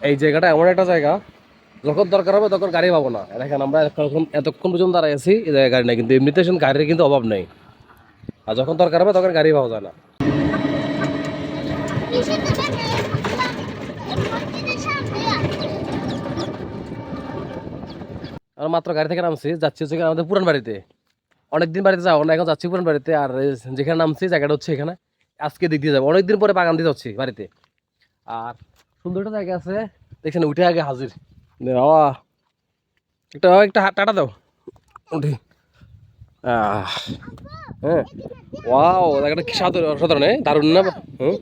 এই জায়গাটা এমন একটা জায়গা, যখন দরকার হবে তখন গাড়ি পাবো না। দেখেন আমরা এতক্ষণ পর্যন্ত দাঁড়াই আছি, এই জায়গায় গাড়ি নাই, কিন্তু এমনিতে গাড়ির কিন্তু অভাব নেই। আর যখন দরকার হবে তখন গাড়ি পাওয়া যায় না। আমরা মাত্র গাড়ি থেকে নামছি, যাচ্ছি হচ্ছে আমাদের পুরান বাড়িতে। অনেকদিন বাড়িতে যাবো না, এখন যাচ্ছি পুরান বাড়িতে। আর যেখানে নামছি জায়গাটা হচ্ছে এখানে, আজকে দিক দিয়ে যাবো। অনেকদিন পরে বাগান দিয়ে যাচ্ছি বাড়িতে। আর সুন্দর একটা জায়গা আছে, দেখছেন উঠে আগে হাজির। বাবা একটা একটা টাটা দাও, উঠি। হ্যাঁ, ওয়াও, জায়গাটা কি সাধারণ, দারুণ না? হুম,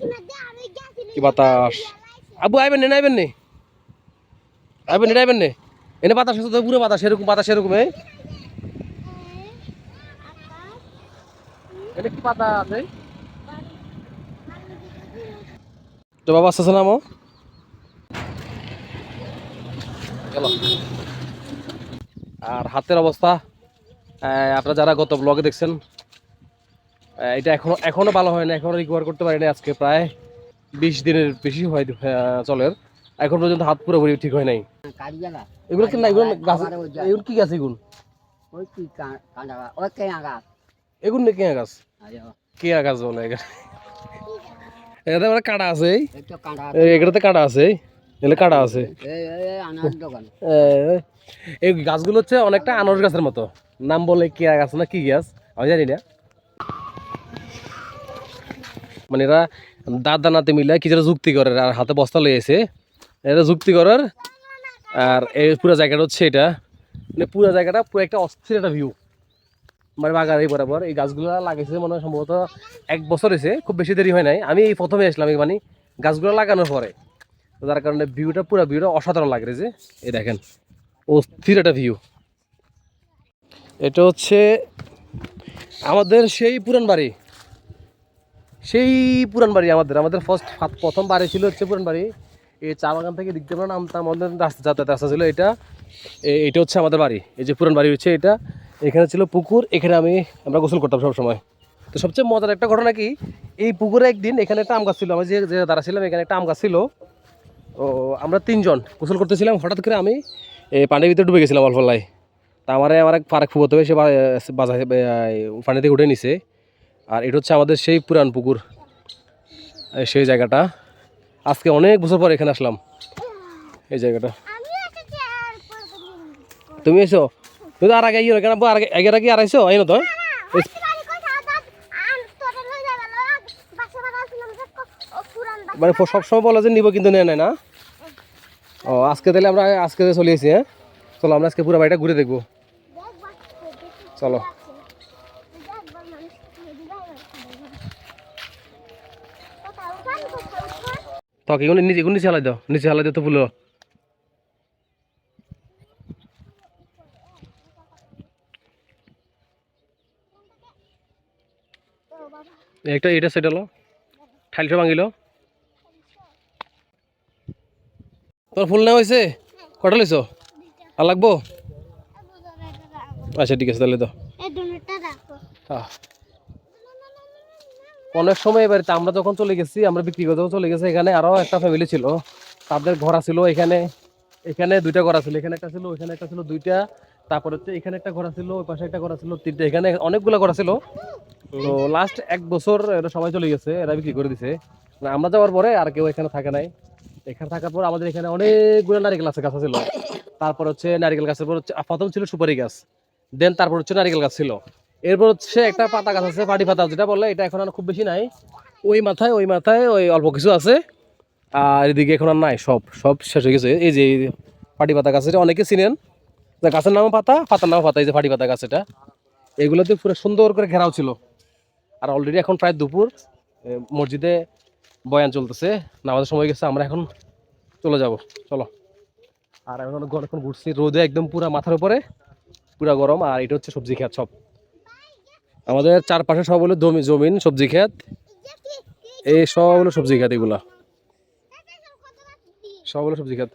কি বাতাস। আবু আইবেন নে, আইবেন নে, আইবেন নে, আইবেন নে। এনে বাতাস আছে তো, পুরো বাতাস এরকম, বাতাস এরকম। এটা কি পাতা আছে তো বাবা? আসতেছে না গেল। আর হাতের অবস্থা আপনারা যারা গত ব্লগে দেখছেন, এটা এখনো ভালো হয় না, এখনো রিকভার করতে পারিনি। আজকে প্রায় 20 দিনের বেশি হয় চলের, এখন পর্যন্ত হাত পুরোপুরি ঠিক হয় নাই। এগুলো কি না, এগুলো গাছ, এগুলো কি গাছ? এগুলো এগুলো না কেয়া গাছ, কেয়া গাছ বলে এখানে মানে কাঁটা আছে, এগুলোতে কাঁটা আছে, এগুলো কাঁটা আছে। এই গাছগুলো হচ্ছে অনেকটা আনারস গাছের মতো, নাম বলে কেয়া গাছ না কি গাছ আমি জানি না। মানে এরা দাদা নাতে মিলে কি যেন যুক্তি করে, আর হাতে বস্তা লইয়েছে, এটা যুক্তি করার। আর এই পুরো জায়গাটা হচ্ছে এটা, মানে পুরো জায়গাটা পুরো একটা অস্থির একটা ভিউ। মানে বাগান এই বরাবর এই গাছগুলো লাগাইছে মনে হয় সম্ভবত 1 বছর হয়েছে, খুব বেশি দেরি হয় নাই। আমি এই প্রথমে আসলাম মানে গাছগুলো লাগানোর পরে, যার কারণে ভিউটা, পুরো ভিউটা অসাধারণ লাগে। যে এই দেখেন অস্থির একটা ভিউ। এটা হচ্ছে আমাদের সেই পুরান বাড়ি, সেই পুরান বাড়ি আমাদের প্রথম বাড়ি ছিল হচ্ছে পুরান বাড়ি। এই চা বাগান থেকে দেখতে পারেন নামতাম, আমাদের রাস্তা, যাতায়াত রাস্তা ছিল এটা। এইটা হচ্ছে আমাদের বাড়ি, এই যে পুরান বাড়ি হচ্ছে এটা। এখানে ছিল পুকুর, এখানে আমরা গোসল করতাম সব সময়। তো সবচেয়ে মজার একটা ঘটনা কি, এই পুকুরে একদিন এখানে একটা আম গাছ ছিল, আমি যে দাঁড়া ছিলাম এখানে একটা আম গাছ ছিল। ও আমরা 3জন গোসল করতেছিলাম, হঠাৎ করে আমি এই পানির ভিতরে ডুবে গেছিলাম অল্প লাই। তা আমার এক ফারাক ফুবতে হবে, সে বাজায় পানি থেকে উঠে নিছে। আর এটা হচ্ছে আমাদের সেই পুরান পুকুর, সেই জায়গাটা। আজকে অনেক বছর পর এখানে আসলাম, এই জায়গাটা। তুমি এসো, তুমি তো আর আগে কেন, আগে আগে আর আইসো এই না তো। মানে সবসময় বলা যে নিব, কিন্তু নেয় নাই না। ও আজকে তাহলে আমরা আজকে চলে এসেছি। হ্যাঁ চলো, আমরা আজকে পুরো বাড়িটা ঘুরে দেখবো, চলো। তখন নিচে হালাই দাও, নিচে হালাই দাও তো পুলো। একটা এটা সেট হলো, ঠাইলটা ভাঙিল। তোমার ফুল নেওয়া হয়েছে? কটা লইছো? আর লাগবো? আচ্ছা ঠিক আছে তাহলে তো। অনেক সময় এবারে আমরা যখন চলে গেছি, আমরা বিক্রি করতে চলে গেছি, এখানে আরো একটা ফ্যামিলি ছিল, তাদের ঘোড়া ছিল এখানে। এখানে 2টা ঘোড়া ছিল, এখানে একটা ছিল, ওইখানে একটা ছিল, 2টা। তারপর হচ্ছে এখানে একটা ঘোড়া ছিল, ওই পাশে একটা ঘোড়া ছিল, 3টে। এখানে অনেকগুলো ঘোড়া ছিল। তো লাস্ট 1 বছর এরা সবাই চলে গেছে, এরা বিক্রি করে দিছে। আমরা যাওয়ার পরে আর কেউ এখানে থাকে নাই। এখানে থাকার পর আমাদের এখানে অনেকগুলো নারিকেল গাছ ছিল। তারপর হচ্ছে নারিকেল গাছের পর হচ্ছে প্রথম ছিল সুপারি গাছ, দেন তারপর হচ্ছে নারিকেল গাছ ছিল। এরপর হচ্ছে একটা পাতা গাছ আছে, পাটি পাতা যেটা বলে, এটা এখন আর খুব বেশি নাই। ওই মাথায় ওই অল্প কিছু আছে। আর এদিকে এখন আর নাই, সব সব শেষ হয়ে গেছে। এই যে পাটি পাতা গাছ, এটা অনেকে চিনেন, গাছের নামও পাতা, পাতার নামও পাতা। এই যে পাটি পাতা গাছ, এটা এগুলোতে পুরো সুন্দর করে ঘেরাও ছিল। আর অলরেডি এখন প্রায় দুপুর, মসজিদে বয়ান চলতেছে, নামাজের সময় গেছে, আমরা এখন চলে যাব, চলো। আর এখন ঘুরছি রোদে, একদম পুরা মাথার উপরে, পুরা গরম। আর এটা হচ্ছে সবজি ক্ষেত সব, আমাদের চারপাশে সব হলো জমিন, সবজি ক্ষেত। এই সব হলো সবজি ক্ষেত, এগুলা সব হলো সবজি ক্ষেত।